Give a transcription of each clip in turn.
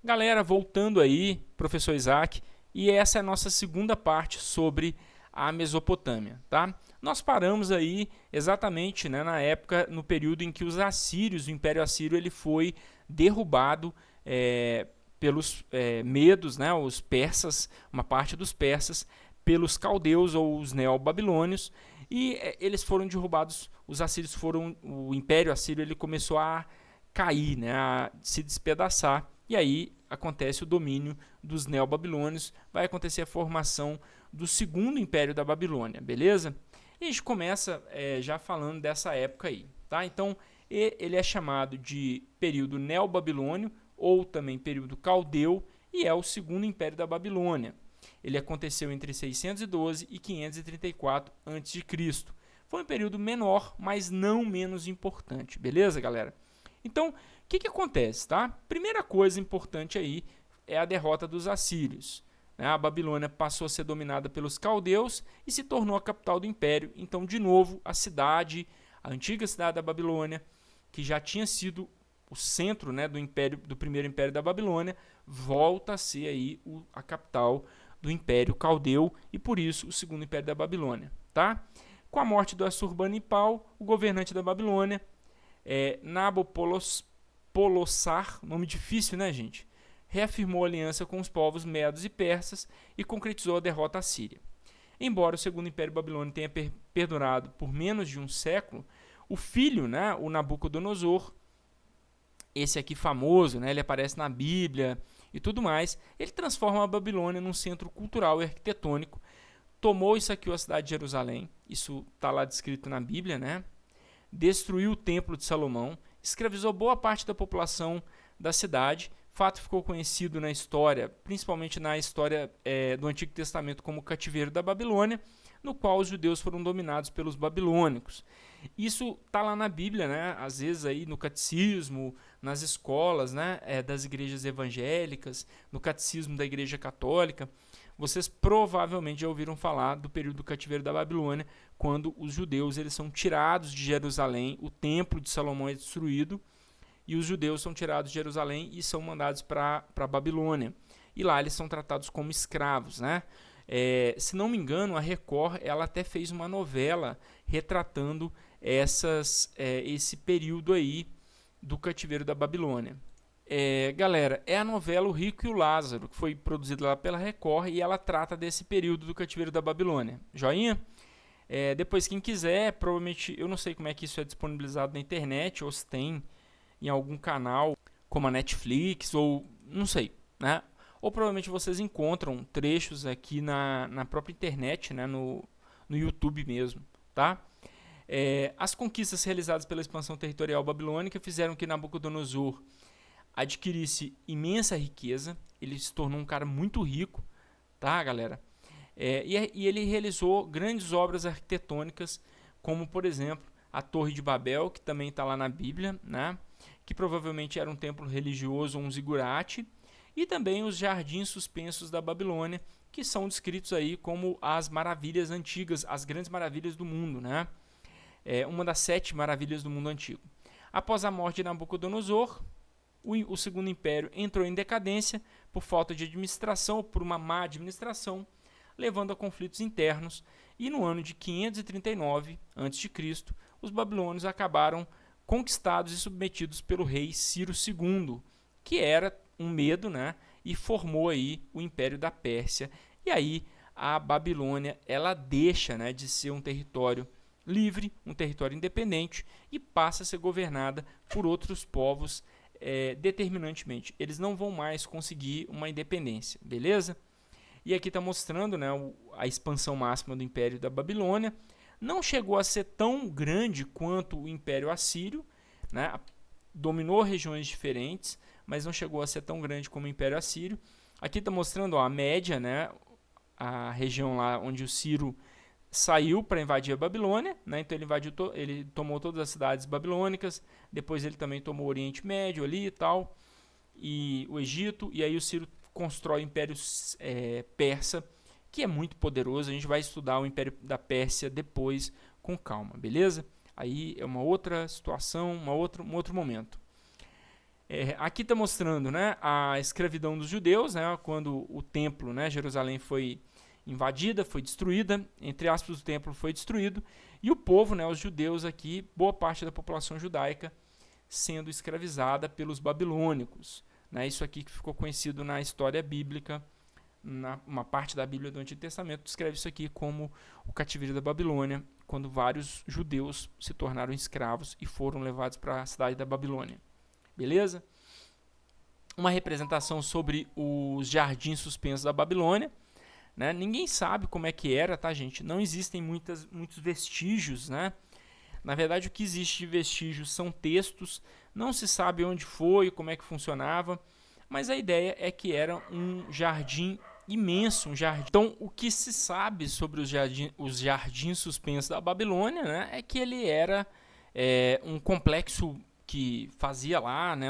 Galera, voltando aí, professor Isaac, e essa é a nossa segunda parte sobre a Mesopotâmia, tá? Nós paramos aí exatamente, né, na época, no período em que os assírios, o Império Assírio, ele foi derrubado pelos medos, né, os persas, uma parte dos persas, pelos caldeus ou os neobabilônios, e eles foram derrubados, os assírios foram, o Império Assírio ele começou a cair, né, a se despedaçar, e aí acontece o domínio dos neobabilônios, vai acontecer a formação do segundo império da Babilônia, beleza? E a gente começa já falando dessa época aí, tá? Então, ele é chamado de período neobabilônio, ou também período caldeu, e é o segundo império da Babilônia. Ele aconteceu entre 612 e 534 a.C. Foi um período menor, mas não menos importante, beleza, galera? Então, o que acontece, tá? Primeira coisa importante aí é a derrota dos assírios. A Babilônia passou a ser dominada pelos caldeus e se tornou a capital do império. Então, de novo, a antiga cidade da Babilônia, que já tinha sido o centro, né, do primeiro império da Babilônia, volta a ser aí a capital do império caldeu e por isso o segundo império da Babilônia, tá? Com a morte do Assurbanipal, o governante da Babilônia, Nabopolassar, nome difícil, né, gente? Reafirmou a aliança com os povos medos e persas e concretizou a derrota assíria. Embora o segundo império babilônico tenha perdurado por menos de um século, o filho, né, o Nabucodonosor, esse aqui famoso, né, ele aparece na Bíblia e tudo mais, ele transforma a Babilônia num centro cultural e arquitetônico, tomou e saqueou a cidade de Jerusalém, isso está lá descrito na Bíblia, né? Destruiu o templo de Salomão, escravizou boa parte da população da cidade. Fato ficou conhecido na história, principalmente na história do Antigo Testamento, como o cativeiro da Babilônia, no qual os judeus foram dominados pelos babilônicos. Isso está lá na Bíblia, né? Às vezes aí no catecismo, nas escolas, né, das igrejas evangélicas, no catecismo da Igreja Católica. Vocês provavelmente já ouviram falar do período do cativeiro da Babilônia, quando os judeus eles são tirados de Jerusalém, o templo de Salomão é destruído, e os judeus são tirados de Jerusalém e são mandados para a Babilônia. E lá eles são tratados como escravos, né? Se não me engano, a Record ela até fez uma novela retratando esse período aí do cativeiro da Babilônia. Galera, é a novela O Rico e o Lázaro, que foi produzida lá pela Record e ela trata desse período do cativeiro da Babilônia. Joinha? Depois, quem quiser, provavelmente, eu não sei como é que isso é disponibilizado na internet, ou se tem em algum canal, como a Netflix, ou não sei, né? Ou provavelmente vocês encontram trechos aqui na própria internet, né? no YouTube mesmo, tá? As conquistas realizadas pela expansão territorial babilônica fizeram que Nabucodonosor adquirisse imensa riqueza, ele se tornou um cara muito rico, tá, galera? E ele realizou grandes obras arquitetônicas, como, por exemplo, a Torre de Babel, que também está lá na Bíblia, né? Que provavelmente era um templo religioso ou um zigurate, e também os jardins suspensos da Babilônia, que são descritos aí como as maravilhas antigas, as grandes maravilhas do mundo, né? Uma das 7 maravilhas do mundo antigo. Após a morte de Nabucodonosor, o segundo império entrou em decadência por falta de administração, por uma má administração, levando a conflitos internos, e no ano de 539 a.C., os babilônios acabaram conquistados e submetidos pelo rei Ciro II, que era um medo, né, e formou aí o Império da Pérsia. E aí a Babilônia ela deixa, né, de ser um território livre, um território independente, e passa a ser governada por outros povos determinantemente. Eles não vão mais conseguir uma independência, beleza? E aqui está mostrando, né, a expansão máxima do Império da Babilônia. Não chegou a ser tão grande quanto o Império Assírio, né? Dominou regiões diferentes, mas não chegou a ser tão grande como o Império Assírio. Aqui está mostrando a média, né? A região lá onde o Ciro saiu para invadir a Babilônia, né? Então ele tomou todas as cidades babilônicas, depois ele também tomou o Oriente Médio ali e tal, e o Egito, e aí o Ciro constrói o Império Persa, que é muito poderoso. A gente vai estudar o Império da Pérsia depois com calma, beleza? Aí é uma outra situação, um outro momento. Aqui está mostrando, né, a escravidão dos judeus, né, quando o templo, né, Jerusalém foi invadida, foi destruída, entre aspas, o templo foi destruído, e o povo, né, os judeus aqui, boa parte da população judaica, sendo escravizada pelos babilônicos. Né, isso aqui que ficou conhecido na história bíblica, uma parte da Bíblia do Antigo Testamento descreve isso aqui como o cativeiro da Babilônia, quando vários judeus se tornaram escravos e foram levados para a cidade da Babilônia. Beleza? Uma representação sobre os jardins suspensos da Babilônia. Né? Ninguém sabe como é que era, tá, gente? Não existem muitos vestígios, né? Na verdade, o que existe de vestígios são textos. Não se sabe onde foi, como é que funcionava, mas a ideia é que era um jardim imenso, um jardim. Então, o que se sabe sobre os jardins suspensos da Babilônia, né, é que ele era um complexo que fazia lá, né,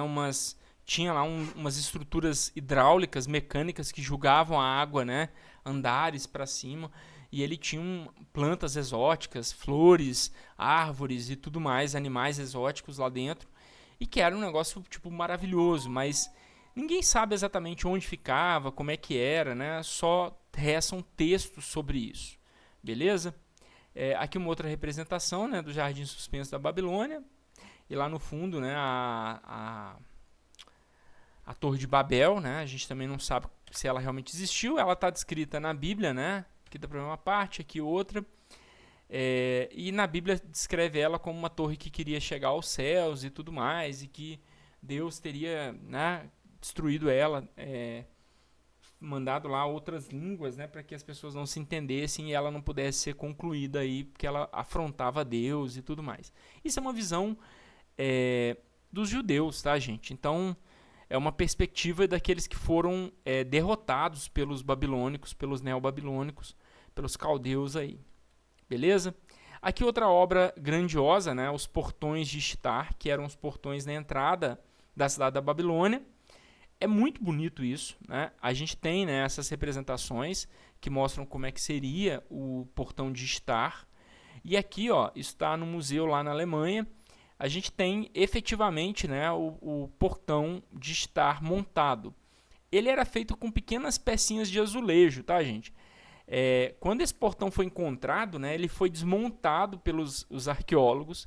tinha lá umas estruturas hidráulicas, mecânicas que jogavam a água, né, andares para cima, e ele tinha plantas exóticas, flores, árvores e tudo mais, animais exóticos lá dentro, e que era um negócio tipo maravilhoso, mas ninguém sabe exatamente onde ficava, como é que era, né? Só restam textos sobre isso, beleza? Aqui uma outra representação, né, do Jardim Suspenso da Babilônia, e lá no fundo, né, a Torre de Babel, né? A gente também não sabe se ela realmente existiu. Ela está descrita na Bíblia, né? Aqui dá para ver uma parte, aqui outra. E na Bíblia descreve ela como uma torre que queria chegar aos céus e tudo mais, e que Deus teria, né, destruído ela, mandado lá outras línguas, né, para que as pessoas não se entendessem e ela não pudesse ser concluída aí, porque ela afrontava Deus e tudo mais. Isso é uma visão dos judeus, tá, gente? Então, é uma perspectiva daqueles que foram derrotados pelos babilônicos, pelos neobabilônicos, pelos caldeus aí. Beleza? Aqui outra obra grandiosa, né, os portões de Ishtar, que eram os portões na entrada da cidade da Babilônia. É muito bonito isso, né? A gente tem, né, essas representações que mostram como é que seria o portão de Ishtar. E aqui, ó, está no museu lá na Alemanha. A gente tem efetivamente, né, o portão de Ishtar montado. Ele era feito com pequenas pecinhas de azulejo, tá, gente? Quando esse portão foi encontrado, né, ele foi desmontado pelos arqueólogos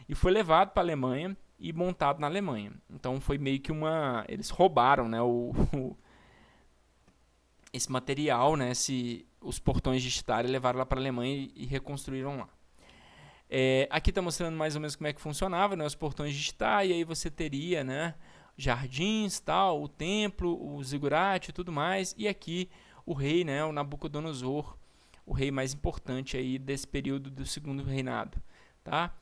e foi levado para a Alemanha e montado na Alemanha. Então foi meio que eles roubaram, né, esse material, né, os portões de Ishtar, e levaram lá para a Alemanha e reconstruíram lá. Aqui está mostrando mais ou menos como é que funcionava, né, os portões de Ishtar, e aí você teria, né, jardins, tal, o templo, o zigurate e tudo mais, e aqui o rei, né, o Nabucodonosor, o rei mais importante aí desse período do segundo reinado, tá?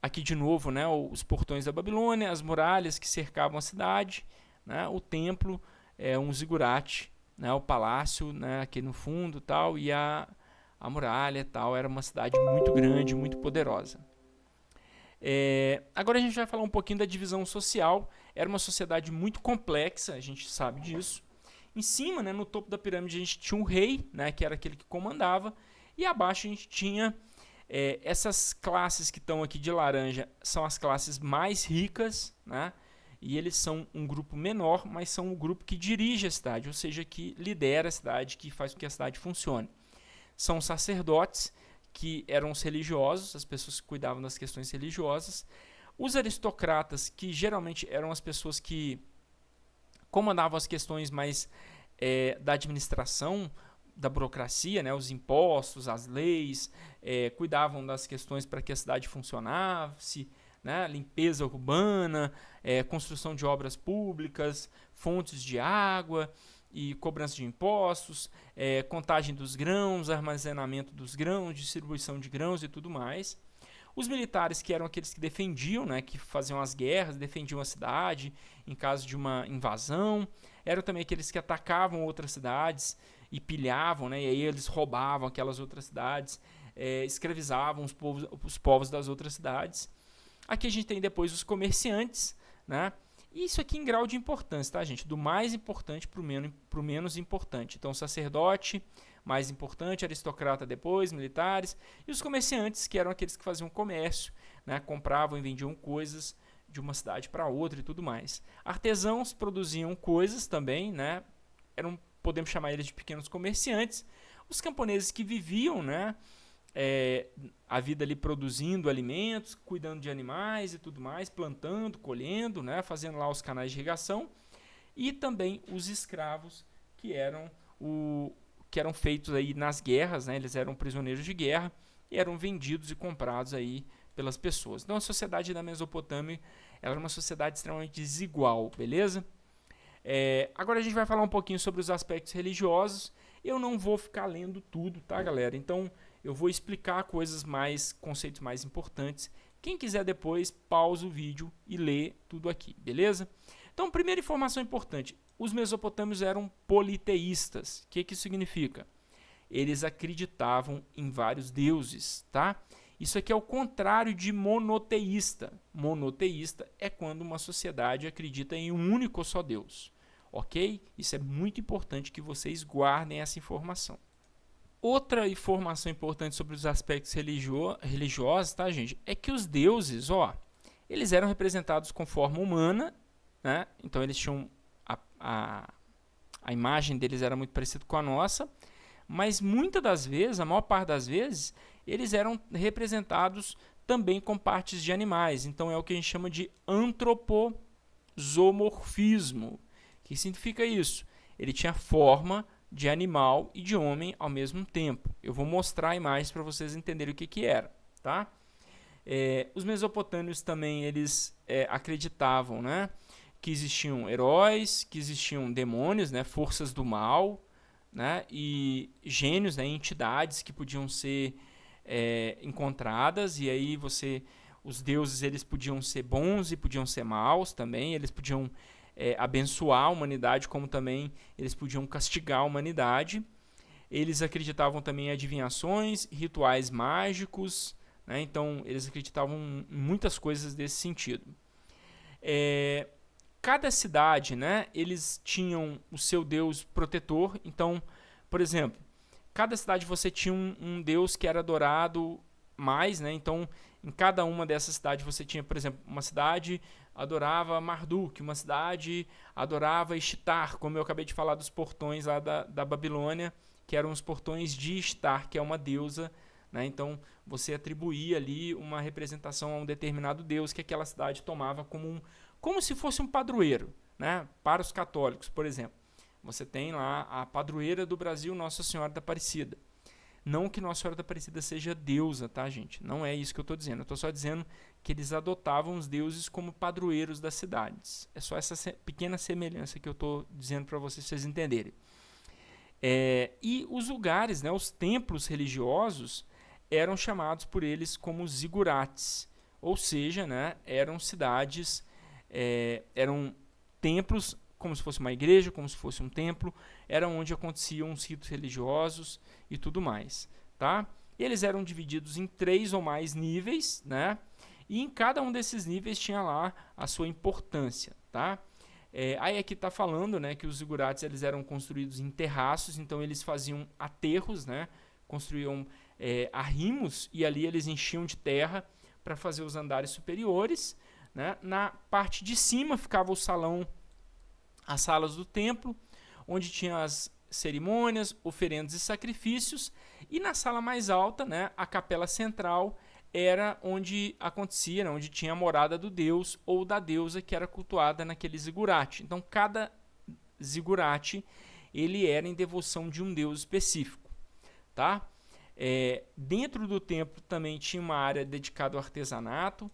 Aqui de novo, né, os portões da Babilônia, as muralhas que cercavam a cidade, né, o templo, um zigurate, né, o palácio, né, aqui no fundo, tal, e a muralha, tal. Era uma cidade muito grande, muito poderosa. Agora a gente vai falar um pouquinho da divisão social. Era uma sociedade muito complexa, a gente sabe disso. Em cima, né, no topo da pirâmide, a gente tinha um rei, né, que era aquele que comandava, e abaixo a gente tinha essas classes que estão aqui de laranja, são as classes mais ricas, né, e eles são um grupo menor, mas são o grupo que dirige a cidade, ou seja, que lidera a cidade, que faz com que a cidade funcione. São sacerdotes, que eram os religiosos, as pessoas que cuidavam das questões religiosas, os aristocratas, que geralmente eram as pessoas que comandavam as questões mais da administração, da burocracia, né, os impostos, as leis, cuidavam das questões para que a cidade funcionasse, né, limpeza urbana, construção de obras públicas, fontes de água e cobrança de impostos, contagem dos grãos, armazenamento dos grãos, distribuição de grãos e tudo mais. Os militares, que eram aqueles que defendiam, né, que faziam as guerras, defendiam a cidade em caso de uma invasão. Eram também aqueles que atacavam outras cidades e pilhavam, né, e aí eles roubavam aquelas outras cidades, escravizavam os povos das outras cidades. Aqui a gente tem depois os comerciantes, né? E isso aqui em grau de importância, tá, gente? Do mais importante para o menos importante. Então, sacerdote, mais importante, aristocrata depois, militares, e os comerciantes, que eram aqueles que faziam comércio, né? Compravam e vendiam coisas de uma cidade para outra e tudo mais. Artesãos produziam coisas também, né? Podemos chamar eles de pequenos comerciantes. Os camponeses que viviam, né, a vida ali produzindo alimentos, cuidando de animais e tudo mais, plantando, colhendo, né, fazendo lá os canais de irrigação. E também os escravos que eram feitos aí nas guerras, né? Eles eram prisioneiros de guerra e eram vendidos e comprados aí pelas pessoas. Então a sociedade da Mesopotâmia era uma sociedade extremamente desigual, beleza? Agora a gente vai falar um pouquinho sobre os aspectos religiosos. Eu não vou ficar lendo tudo, tá, galera? Então eu vou explicar conceitos mais importantes. Quem quiser depois, pausa o vídeo e lê tudo aqui, beleza? Então, primeira informação importante, os mesopotâmios eram politeístas. O que isso significa? Eles acreditavam em vários deuses, tá? Isso aqui é o contrário de monoteísta. Monoteísta é quando uma sociedade acredita em um único só Deus, ok? Isso é muito importante que vocês guardem essa informação. Outra informação importante sobre os aspectos religiosos, tá, gente? É que os deuses, eles eram representados com forma humana, né? Então eles tinham a imagem deles era muito parecida com a nossa, mas muitas das vezes, a maior parte das vezes, eles eram representados também com partes de animais. Então é o que a gente chama de antropozomorfismo. O que significa isso? Ele tinha forma de animal e de homem ao mesmo tempo. Eu vou mostrar imagens para vocês entenderem o que era, tá? Os mesopotâmios também eles acreditavam, né, que existiam heróis, que existiam demônios, né, forças do mal, né, e gênios, né, entidades que podiam ser encontradas, e aí os deuses eles podiam ser bons e podiam ser maus também, eles podiam abençoar a humanidade, como também eles podiam castigar a humanidade. Eles acreditavam também em adivinhações, rituais mágicos, né, então eles acreditavam em muitas coisas desse sentido. Cada cidade, né, eles tinham o seu deus protetor. Então, por exemplo, cada cidade você tinha um deus que era adorado mais, né? Então, em cada uma dessas cidades você tinha, por exemplo, uma cidade adorava Marduk, uma cidade adorava Ishtar, como eu acabei de falar dos portões lá da Babilônia, que eram os portões de Ishtar, que é uma deusa, né? Então, você atribuía ali uma representação a um determinado deus que aquela cidade tomava como se fosse um padroeiro, né? Para os católicos, por exemplo. Você tem lá a padroeira do Brasil, Nossa Senhora da Aparecida. Não que Nossa Senhora da Aparecida seja deusa, tá, gente? Não é isso que eu estou dizendo. Eu estou só dizendo que eles adotavam os deuses como padroeiros das cidades. É só essa pequena semelhança que eu estou dizendo para vocês entenderem. E os lugares, né, os templos religiosos, eram chamados por eles como zigurates. Ou seja, né, eram cidades, eram templos, como se fosse uma igreja, como se fosse um templo, era onde aconteciam os ritos religiosos e tudo mais, tá? E eles eram divididos em 3 ou mais níveis, né? E em cada um desses níveis tinha lá a sua importância, tá? Aí aqui está falando, né, que os zigurates eles eram construídos em terraços, então eles faziam aterros, né? Construíam arrimos e ali eles enchiam de terra para fazer os andares superiores, né? Na parte de cima ficava o salão, as salas do templo, onde tinha as cerimônias, oferendas e sacrifícios, e na sala mais alta, né, a capela central, era onde acontecia, né, onde tinha a morada do deus ou da deusa que era cultuada naquele zigurate. Então, cada zigurate ele era em devoção de um deus específico, tá? Dentro do templo também tinha uma área dedicada ao artesanato,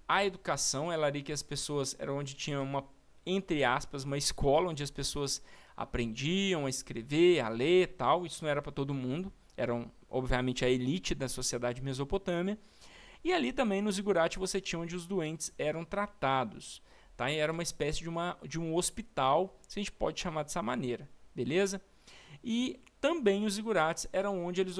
à educação, ela ali que as pessoas, era onde tinha entre aspas, uma escola onde as pessoas aprendiam a escrever, a ler, tal. Isso não era para todo mundo, eram obviamente a elite da sociedade mesopotâmia. E ali também no zigurate você tinha onde os doentes eram tratados, tá? E era uma espécie de um hospital, se a gente pode chamar dessa maneira, beleza? E também os zigurates eram onde eles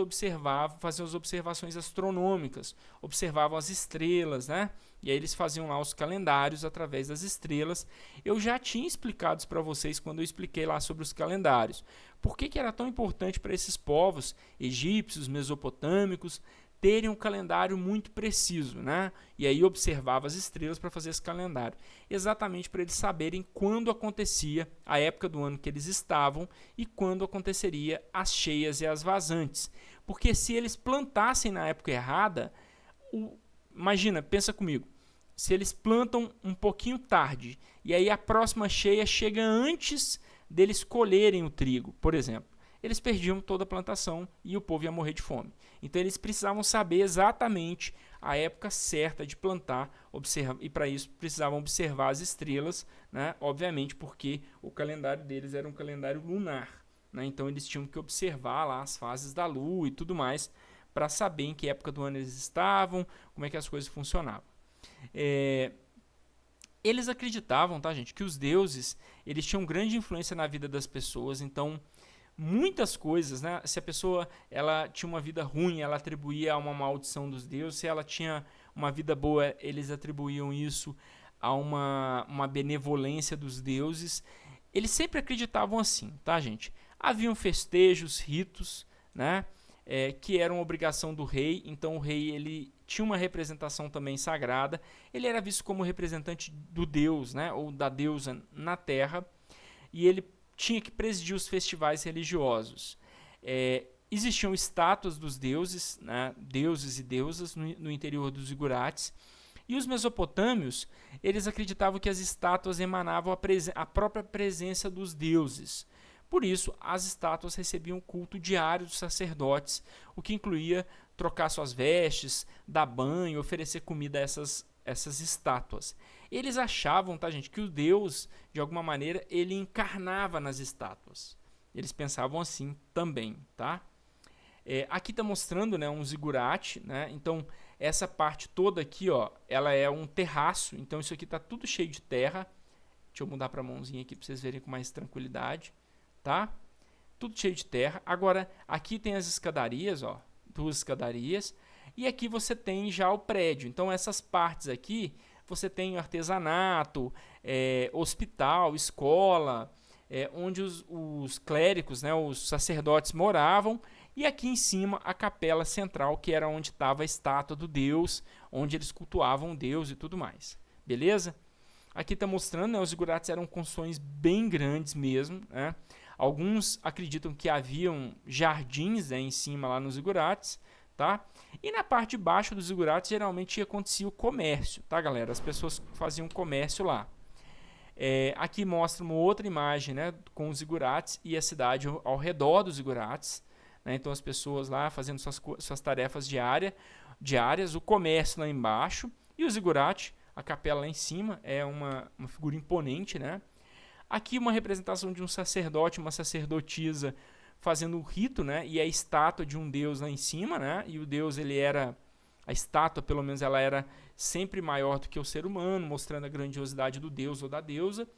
faziam as observações astronômicas, observavam as estrelas, né? E aí eles faziam lá os calendários através das estrelas. Eu já tinha explicado isso para vocês quando eu expliquei lá sobre os calendários. Por que era tão importante para esses povos egípcios, mesopotâmicos, terem um calendário muito preciso, né? E aí observava as estrelas para fazer esse calendário, exatamente para eles saberem quando acontecia a época do ano que eles estavam e quando aconteceria as cheias e as vazantes. Porque se eles plantassem na época errada, imagina, pensa comigo, se eles plantam um pouquinho tarde e aí a próxima cheia chega antes deles colherem o trigo, por exemplo, eles perdiam toda a plantação e o povo ia morrer de fome. Então eles precisavam saber exatamente a época certa de plantar, e para isso precisavam observar as estrelas, né? Obviamente porque o calendário deles era um calendário lunar, né? Então eles tinham que observar lá as fases da lua e tudo mais para saber em que época do ano eles estavam, como é que as coisas funcionavam. Eles acreditavam, tá, gente, que os deuses eles tinham grande influência na vida das pessoas, então muitas coisas, né? Se a pessoa ela tinha uma vida ruim, ela atribuía a uma maldição dos deuses. Se ela tinha uma vida boa, eles atribuíam isso a uma benevolência dos deuses. Eles sempre acreditavam assim, tá, gente? Haviam festejos, ritos, né? Que eram obrigação do rei. Então o rei ele tinha uma representação também sagrada. Ele era visto como representante do deus, né? Ou da deusa na terra. E ele tinha que presidir os festivais religiosos. Existiam estátuas dos deuses, né, deuses e deusas no interior dos zigurates. E os mesopotâmios, eles acreditavam que as estátuas emanavam a própria presença dos deuses. Por isso, as estátuas recebiam culto diário dos sacerdotes, o que incluía trocar suas vestes, dar banho, oferecer comida a essas estátuas. Eles achavam, tá, gente, que o Deus, de alguma maneira, ele encarnava nas estátuas. Eles pensavam assim também, tá? Aqui está mostrando, né, um zigurate, né? Então, essa parte toda aqui, ó, ela é um terraço. Então, isso aqui está tudo cheio de terra. Deixa eu mudar para a mãozinha aqui para vocês verem com mais tranquilidade, tá? Tudo cheio de terra. Agora, aqui tem as escadarias, ó, 2 escadarias. E aqui você tem já o prédio. Então, essas partes aqui, você tem artesanato, hospital, escola, onde os clérigos, né, os sacerdotes moravam. E aqui em cima, a capela central, que era onde estava a estátua do deus, onde eles cultuavam o deus e tudo mais. Beleza? Aqui está mostrando, né, os zigurates eram construções bem grandes mesmo, né? Alguns acreditam que haviam jardins, né, em cima lá nos zigurates, tá? E na parte de baixo dos zigurates geralmente acontecia o comércio, tá, galera? As pessoas faziam comércio lá. Aqui mostra uma outra imagem, né, com os zigurates e a cidade ao redor dos zigurates, né? Então as pessoas lá fazendo suas tarefas diárias, o comércio lá embaixo e o zigurate, a capela lá em cima, é uma figura imponente, né? Aqui uma representação de um sacerdote, uma sacerdotisa fazendo o rito, né? E a estátua de um deus lá em cima, né? E o deus, a estátua, pelo menos, ela era sempre maior do que o ser humano, mostrando a grandiosidade do deus ou da deusa.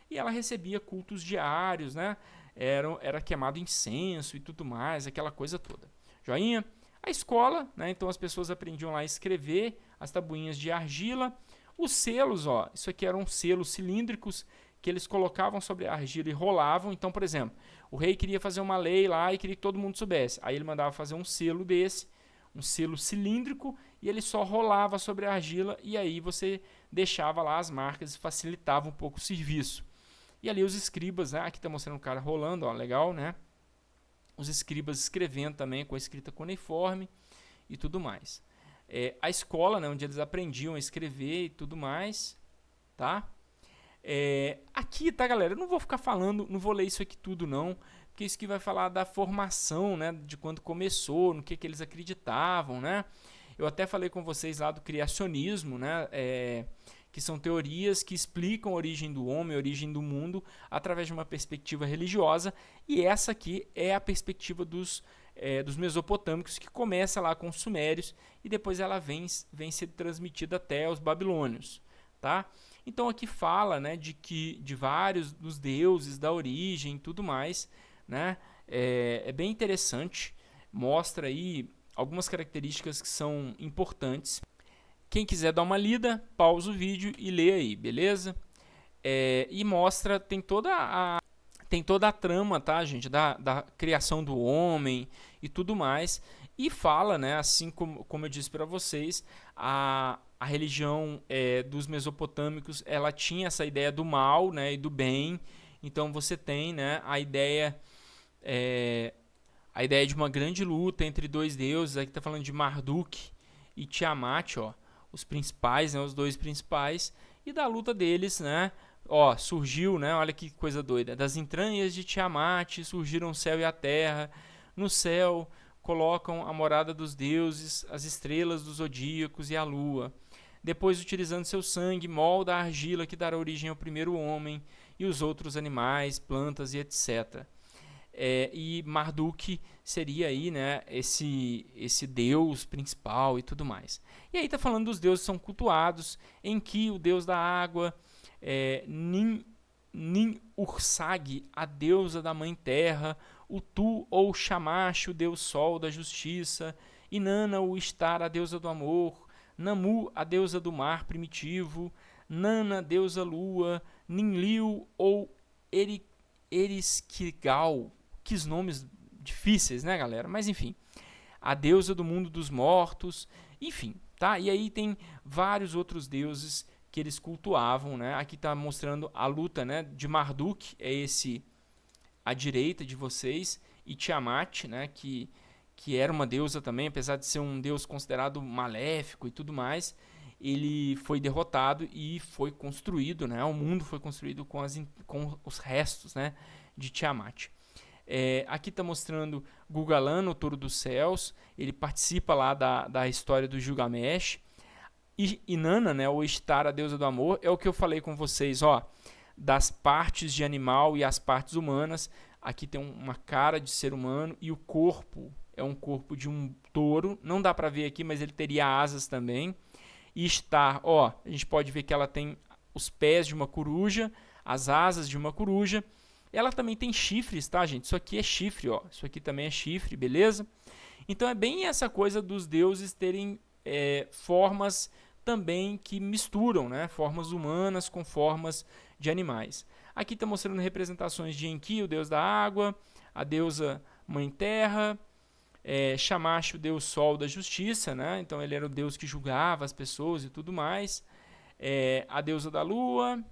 E ela recebia cultos diários, né? Era queimado incenso e tudo mais, aquela coisa toda. Joinha? A escola, né? Então as pessoas aprendiam lá a escrever, as tabuinhas de argila. Os selos, ó, isso aqui eram selos cilíndricos que eles colocavam sobre a argila e rolavam. Então, por exemplo, o rei queria fazer uma lei lá e queria que todo mundo soubesse. Aí ele mandava fazer um selo desse, um selo cilíndrico, e ele só rolava sobre a argila e aí você deixava lá as marcas e facilitava um pouco o serviço. E ali os escribas, né? Aqui está mostrando o cara rolando, ó, legal, né? Os escribas escrevendo também com a escrita cuneiforme e tudo mais. A escola, né, onde eles aprendiam a escrever e tudo mais, tá? Aqui, tá, galera? Eu não vou ficar falando, não vou ler isso aqui tudo, não, porque isso aqui vai falar da formação, né, de quando começou, no que eles acreditavam, né? Eu até falei com vocês lá do criacionismo, né? Que são teorias que explicam a origem do homem, a origem do mundo, através de uma perspectiva religiosa, e essa aqui é a perspectiva dos mesopotâmicos, que começa lá com os sumérios, e depois ela vem sendo transmitida até os babilônios, tá? Então aqui fala, né, de vários dos deuses, da origem e tudo mais, né? É bem interessante, mostra aí algumas características que são importantes. Quem quiser dar uma lida, pausa o vídeo e lê aí, beleza? E mostra, tem toda a trama, tá, gente, da criação do homem e tudo mais. E fala, né, assim como eu disse para vocês, a religião dos mesopotâmicos, ela tinha essa ideia do mal, né, e do bem. Então você tem, né, é, a ideia de uma grande luta entre dois deuses. Aqui está falando de Marduk e Tiamat, ó, os principais, né, os dois principais, e da luta deles, né? Ó, surgiu, né? Olha que coisa doida. Das entranhas de Tiamat surgiram o céu e a terra. No céu colocam a morada dos deuses, as estrelas dos zodíacos e a lua. Depois, utilizando seu sangue, molda a argila que dará origem ao primeiro homem e os outros animais, plantas e etc. E Marduk seria aí, né, esse deus principal e tudo mais. E aí está falando dos deuses que são cultuados, em que o deus da água, Nin-Ursag, a deusa da mãe terra, Utu ou Shamash, o deus sol da justiça, Inanna ou Ishtar, a deusa do amor, Namu, a deusa do mar primitivo, Nana, deusa lua, Ninliu ou Eriskirgal. Que nomes difíceis, né, galera? Mas enfim, a deusa do mundo dos mortos, enfim, tá? E aí tem vários outros deuses que eles cultuavam, né? Aqui está mostrando a luta, né, de Marduk, é esse à direita de vocês, e Tiamat, né, que era uma deusa também, apesar de ser um deus considerado maléfico e tudo mais, ele foi derrotado e foi construído, né? O mundo foi construído com os restos, né, de Tiamat. Aqui está mostrando Gugalan, o touro dos céus. Ele participa lá da história do Gilgamesh. E Inanna, né, ou Ishtar, a deusa do amor, é o que eu falei com vocês, ó, das partes de animal e as partes humanas. Aqui tem uma cara de ser humano e o corpo é um corpo de um touro. Não dá para ver aqui, mas ele teria asas também. E Ishtar, ó, a gente pode ver que ela tem os pés de uma coruja, as asas de uma coruja. Ela também tem chifres, tá, gente? Isso aqui é chifre, ó. Isso aqui também é chifre, beleza? Então é bem essa coisa dos deuses terem formas também que misturam, né? Formas humanas com formas de animais. Aqui está mostrando representações de Enki, o deus da água, a deusa mãe terra, Shamash, o deus sol da justiça, né? Então ele era o deus que julgava as pessoas e tudo mais. A deusa da lua,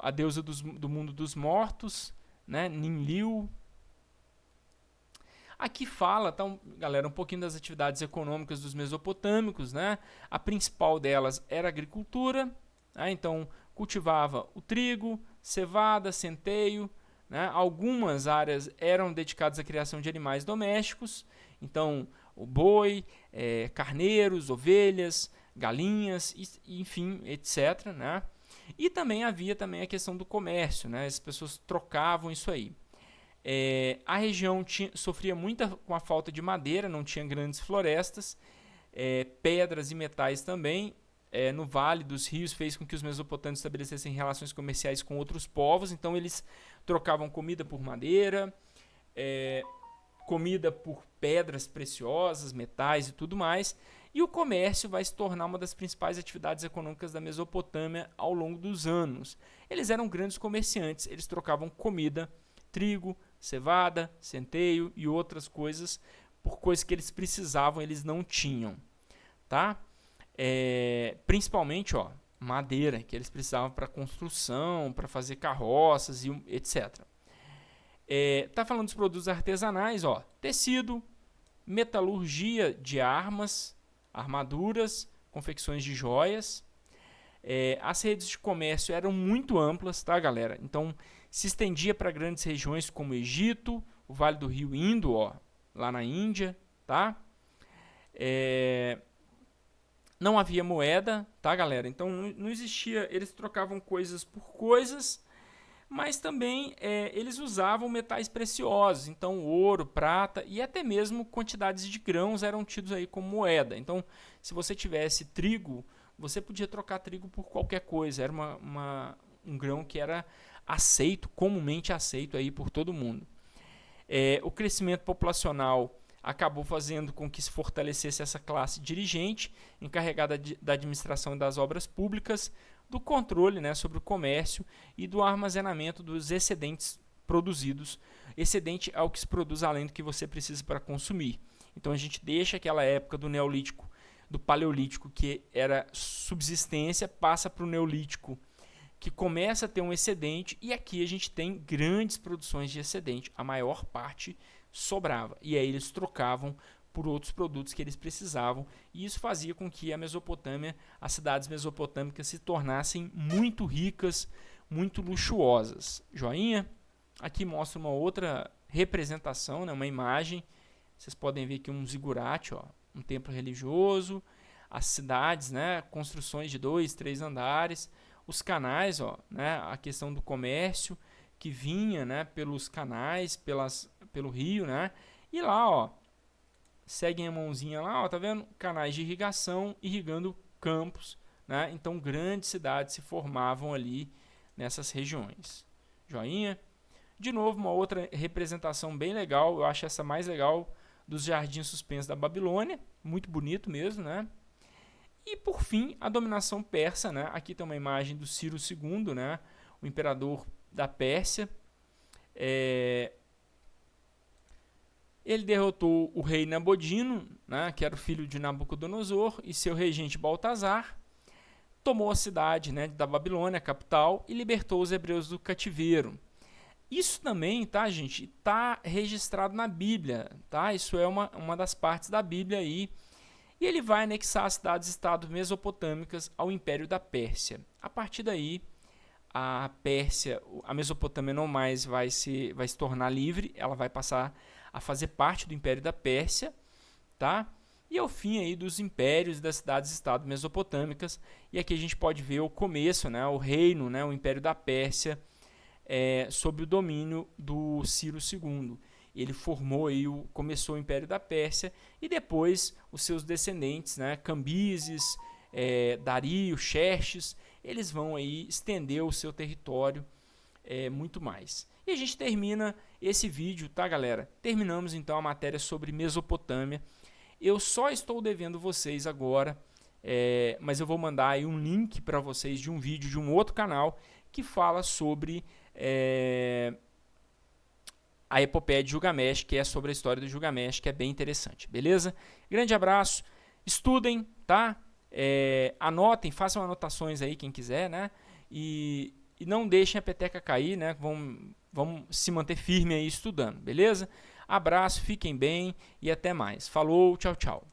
a deusa do mundo dos mortos, né? Ninliu. Aqui fala, então, galera, um pouquinho das atividades econômicas dos mesopotâmicos, né? A principal delas era a agricultura, né? Então cultivava o trigo, cevada, centeio, né? Algumas áreas eram dedicadas à criação de animais domésticos, então o boi, carneiros, ovelhas, galinhas, enfim, etc., né? E também havia também a questão do comércio, né? As pessoas trocavam isso aí. A região sofria muito com a falta de madeira, não tinha grandes florestas, pedras e metais também. No Vale dos Rios fez com que os mesopotâmios estabelecessem relações comerciais com outros povos, então eles trocavam comida por madeira, comida por pedras preciosas, metais e tudo mais. E o comércio vai se tornar uma das principais atividades econômicas da Mesopotâmia ao longo dos anos. Eles eram grandes comerciantes, eles trocavam comida, trigo, cevada, centeio e outras coisas por coisas que eles precisavam, eles não tinham, tá? Principalmente, ó, madeira, que eles precisavam para construção, para fazer carroças e etc. Tá falando dos produtos artesanais, ó, tecido, metalurgia de armas, armaduras, confecções de joias. As redes de comércio eram muito amplas, tá, galera? Então se estendia para grandes regiões como o Egito, o Vale do Rio Indo, ó, lá na Índia, tá? Não havia moeda, tá, galera? Então não existia, eles trocavam coisas por coisas, mas também eles usavam metais preciosos, então ouro, prata e até mesmo quantidades de grãos eram tidos aí como moeda. Então, se você tivesse trigo, você podia trocar trigo por qualquer coisa, era um grão que era aceito, comumente aceito aí por todo mundo. O crescimento populacional acabou fazendo com que se fortalecesse essa classe dirigente, encarregada da administração das obras públicas, do controle, né, sobre o comércio e do armazenamento dos excedentes produzidos. Excedente é o que se produz além do que você precisa para consumir. Então a gente deixa aquela época do Neolítico, do Paleolítico, que era subsistência, passa para o Neolítico, que começa a ter um excedente, e aqui a gente tem grandes produções de excedente. A maior parte sobrava, e aí eles trocavam por outros produtos que eles precisavam, e isso fazia com que a Mesopotâmia, as cidades mesopotâmicas se tornassem muito ricas, muito luxuosas. Joinha? Aqui mostra uma outra representação, né, uma imagem. Vocês podem ver aqui um zigurate, ó, um templo religioso, as cidades, né, construções de 2, 3 andares, os canais, ó, né, a questão do comércio que vinha, né, pelos canais, pelo rio, né, e lá, ó, seguem a mãozinha lá, ó, tá vendo? Canais de irrigação irrigando campos, né? Então grandes cidades se formavam ali nessas regiões. Joinha? De novo, uma outra representação bem legal, eu acho essa mais legal, dos jardins suspensos da Babilônia, muito bonito mesmo, né? E por fim, a dominação persa, né? Aqui tem uma imagem do Ciro II, né? O imperador da Pérsia. Ele derrotou o rei Nabodino, né, que era o filho de Nabucodonosor, e seu regente Baltazar, tomou a cidade, né, da Babilônia, a capital, e libertou os hebreus do cativeiro. Isso também, tá, gente, está registrado na Bíblia, tá? Isso é uma das partes da Bíblia aí. E ele vai anexar as cidades-estado mesopotâmicas ao Império da Pérsia. A partir daí, a Pérsia, a Mesopotâmia não mais vai se tornar livre, ela vai passar a fazer parte do Império da Pérsia, tá? E é o fim aí dos impérios e das cidades-estado mesopotâmicas. E aqui a gente pode ver o começo, né, o reino, né, o Império da Pérsia, sob o domínio do Ciro II. Ele formou aí começou o Império da Pérsia e depois os seus descendentes, né, Cambises, Dario, Xerxes, eles vão aí estender o seu território muito mais. E a gente termina esse vídeo, tá, galera? Terminamos então a matéria sobre Mesopotâmia. Eu só estou devendo vocês agora, mas eu vou mandar aí um link para vocês de um vídeo de um outro canal que fala sobre a epopeia de Gilgamesh, que é sobre a história do Gilgamesh, que é bem interessante, beleza? Grande abraço, estudem, tá? Anotem, façam anotações aí quem quiser, né? E não deixem a peteca cair, né? Vamos se manter firme aí estudando, beleza? Abraço, fiquem bem e até mais. Falou, tchau, tchau.